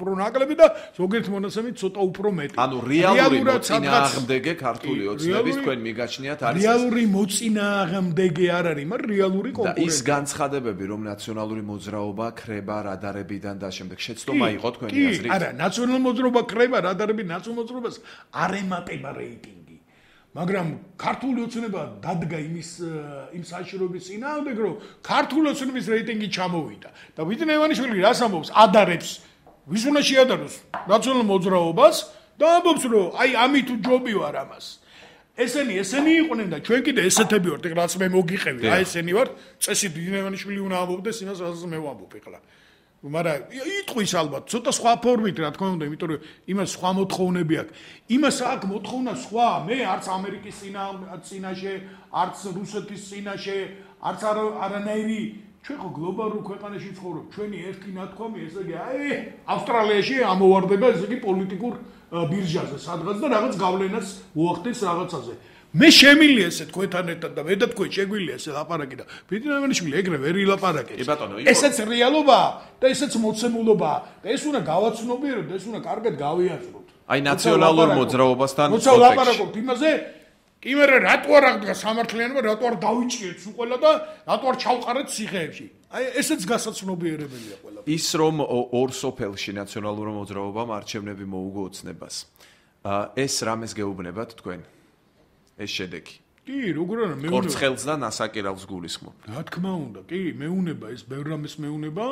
[SPEAKER 3] უფრო ნაკლები და ზოგერთი მონაცემით ცოტა უფრო მეტი.
[SPEAKER 1] ანუ რეალური მოწინააღმდეგე ქართული ოცნების თქვენ მიგაჩნიათ არის
[SPEAKER 3] რეალური მოწინააღმდეგე არ არის, მაგრამ რეალური კონკურენტი.
[SPEAKER 1] და ის განცხადებები, რომ ნაციონალური მოძრაობა ქრება რადარებიდან და შემდეგ შეცდომა იყო თქვენი აზრით?
[SPEAKER 3] არა, ნაციონალური მოძრაობა ქრება რადარები ნაციონალურ მოძრაობას არ ემატება რეიტინგი. მაგრამ ქართული ოცნება დადგა იმ საშიშროების წინააღმდეგ, რომ ქართული ოცნების რეიტინგი ჩამოვიდა. და ბიძინა ივანიშვილი რას ამბობს? ადარებს ვის უნდა შეადაროს ნაციონალურ მოძრაობას და ამბობს, რომ აი ამით ჯობი ვარ ამას. ესენი იყვნენ და ჩვენ კიდე ესეთები ვართ, რაც მე მოგიყევი, აი ესენი ვართ, წესი ბიძინა ივანიშვილი უნდა ამბობდეს იმას, რასაც მე ვამბობ ეხლა. მაგრამ იტყვის ალბათ ცოტა სხვა ფორმით რა თქმა უნდა, იმიტომ რომ იმას სხვა მოთხოვნები აქვს. იმას აქვს მოთხოვნა სხვა, მე არც ამერიკის წინაშე, არც რუსეთის წინაშე, არც არანაირი ჩვენ ხო გლობალურ ქვეყანაში ვცხოვრობ. ჩვენი ერთი ნათქვამი ესე იგი, აი ავსტრალიაში ამოვარდება ესე იგი პოლიტიკურ ბირჟაზე, სადღაც და რაღაც გავლენას მოახდენს რაღაცაზე. მე შემილია ესე თქვენთან ერთად და მე და თქვენ შეგვილია ესე ლაპარაკი და ბიძინა ივანიშვილი ეგრე ვერ ილაპარაკებს. ესეც რეალობაა და ესეც მოცემულობაა და ეს უნდა გავაცნობიეროთ და ეს უნდა კარგად გავიაზროთ.
[SPEAKER 1] აი ნაციონალურ მოძრაობასთან
[SPEAKER 3] ლაპარაკობთ იმაზე, კი მე რატო არ აღდგა სამართლიანობა, რატო არ დავიჭირეთ სულ ყველა და რატო არ ჩავყარეთ ციხეებში. აი ესეც გასაცნობიერებელია ყველა.
[SPEAKER 1] ის რომ ორ სოფელში ნაციონალურ მოძრაობამ არჩევნები მოუგო ოცნებას. ეს რამეს გეუბნებათ თქვენ? ეს შედეგი.
[SPEAKER 3] კი, როგორ არა, მეუნება.
[SPEAKER 1] კორცხელს და ნასაკირალს გულისხმობ.
[SPEAKER 3] რა თქმა უნდა, კი, მეუნება, ეს ბევრ რამეს მეუნება.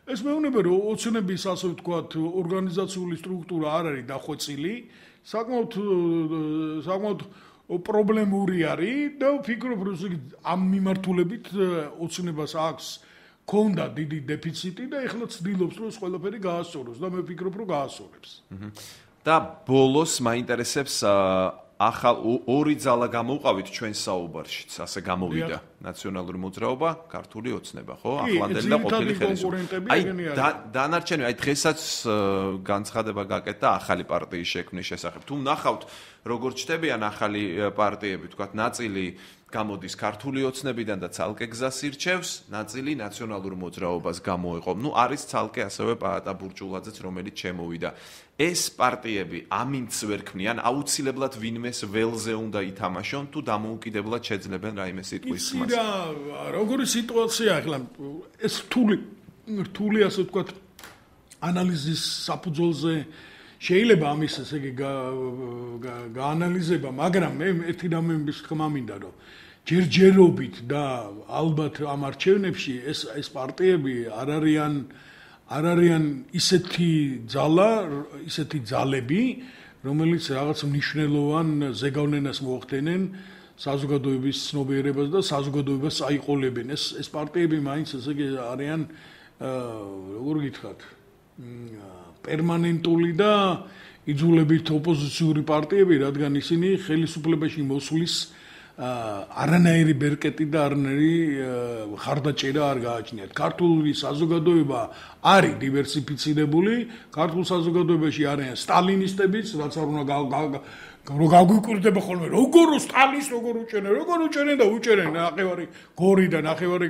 [SPEAKER 3] ეს მეუნება, რომ ოცნების ასე ვთქვათ, ორგანიზაციული სტრუქტურა არ არის დახვეწილი, საკმაოდ პრობლემური არის და ვფიქრობ, რომ ამ მიმართულებით ოცნებას აქვს ქონდა დიდი დეფიციტი და ეხლა ცდილობს, რომ ეს ყველაფერი გაასწოროს და მე ვფიქრობ, რომ გაასწორებს.
[SPEAKER 1] და ბოლოს მაინტერესებს ახალ ორი ძალა გამოვყავით ჩვენ საუბარშიც, ასე გამოვიდა ნაციონალური მოძრაობა, ქართული ოცნება, ხო? ახლანდელი და ყოფილი ხელისუფლება. აი დანარჩენი, აი დღესაც განცხადება გაკეთდა ახალი პარტიის შექმნის შესახებ. თუ ნახავთ, როგორ ჩდებიან ახალი პარტიები, თქვათ, ნაწილი გამოდის ქართული ოცნებიდან და ცალკე გზას ირჩევს, ნაწილი ნაციონალურ მოძრაობას გამოეყო. ნუ არის ცალკე ასევე პაატა ბურჭულაძეც, რომელიც შემოვიდა. ეს პარტიები ამინც ვერ ქმნიან, აუცილებლად ვინმეს ველზე უნდა ითამაშონ, თუ დამოუკიდებლად შეძლებენ რაიმე სიტყვის ხმას.
[SPEAKER 3] იცი რა, როგორი სიტუაცია ახლა ეს რთული ასე ვთქვათ ანალიზის საფუძველზე შეიძლება ამის ესე იგი გაანალიზება, მაგრამ მე ერთი რამის თქმა მინდა, რომ ჯერჯერობით და ალბათ ამ არჩევნებში ეს პარტიები არ არიან ისეთი ძალები, რომელიც რაღაც მნიშვნელოვან ზეგავლენას მოახდენენ საზოგადოების ცნობიერებას და საზოგადოებას აიყოლებენ. ეს პარტიები მაინც ესე იგი არიან როგორ გითხრათ პერმანენტული და იძულებით ოპოზიციური პარტიები, რადგან ისინი ხელისუფლებაში მოსვლის არანაირი ბერკეტი და არანაირი ხარდაჭერა არ გააჩნიათ. ქართული საზოგადოება არის დივერსიფიცირებული, ქართულ საზოგადოებაში არიან სტალინისტებიც, რაც არ უნდა გაგვიკვირდება ხოლმე როგორ სტალინს როგორ უჭერენ და უჭერენ ნახევარი გორი და ნახევარი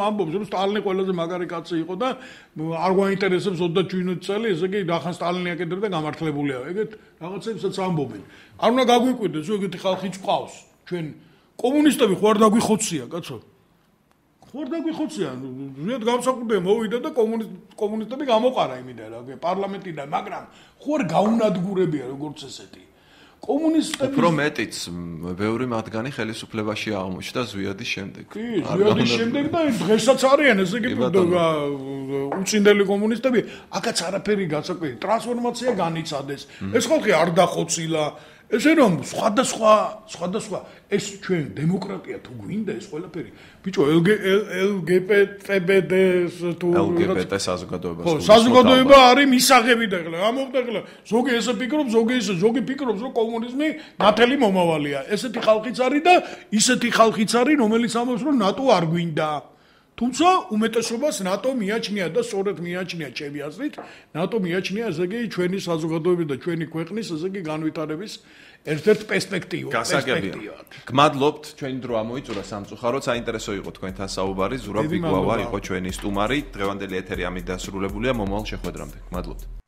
[SPEAKER 3] ამბობს რომ სტალინი ყველაზე მაგარი კაცი იყო და არ გვაინტერესებს 30 წელი ესე იგი ნახან სტალინი აკეთებდა და გამართლებულია ეგეთ რაღაცებსაც ამბობენ არ უნდა გაგვიკვირდეს რომ ეგეთი ხალხი წყავს ჩვენ კომუნისტები ხო არ დაგვიხოცია კაცო ხო არ დაგვიხოცია ზუსტად გამსაყრდია მოვიდა და კომუნისტები გამოყარა იმიდან რა პარლამენტიდან მაგრამ ხო არ გაუნადგურებია როგორც ესეთი კომუნისტების
[SPEAKER 1] უფრო მეტიც ბევრი მათგანი ხელისუფლებაში აღმოჩნდა ზვიადის შემდეგ.
[SPEAKER 3] კი, ზვიადის შემდეგ და დღესაც არიან ესე იგი უწინდელი კომუნისტები, აქაც არაფერი გასაკვირი, ტრანსფორმაცია განიცადეს. ეს ხალხი არ დახოცილა. ესე რომ სხვადასხვა ეს ჩვენ დემოკრატია თუ გვინდა ეს ყველაფერი. ბიჭო, LGBT-ს თუ
[SPEAKER 1] LGBT საზოგადოებას.
[SPEAKER 3] ხო, საზოგადოება არის მისაღები და ეხლა ამოხდა ეხლა ზოგი ესე ფიქრობს, ზოგი ფიქრობს, რომ კომუნიზმი ნათელი მომავალია. ესეთი ხალხიც არის და ისეთი ხალხიც არის, რომელიც ამბობს, რომ ნატო არ გვინდა. თუმცა უმეტესობას ნატო მიაჩნია და სწორედ მიაჩნია ჩემი აზრით, ნატო მიაჩნია ესე იგი ჩვენი საზოგადოების და ჩვენი ქვეყნის ესე იგი განვითარების ერთ-ერთ პერსპექტივად.
[SPEAKER 1] გმადლობთ, ჩვენი დრო ამოიწურა სამწუხაროდ, საინტერესო იყო თქვენთან საუბარი, ზურაბ ბიგვავა იყო ჩვენი სტუმარი, დღევანდელი ეთერი ამით დასრულებულია, მომავალ შეხვედრამდე. გმადლობთ.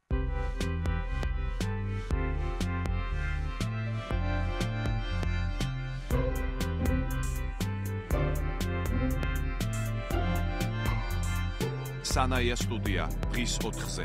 [SPEAKER 1] სანაია სტუდია დღის 4-ზე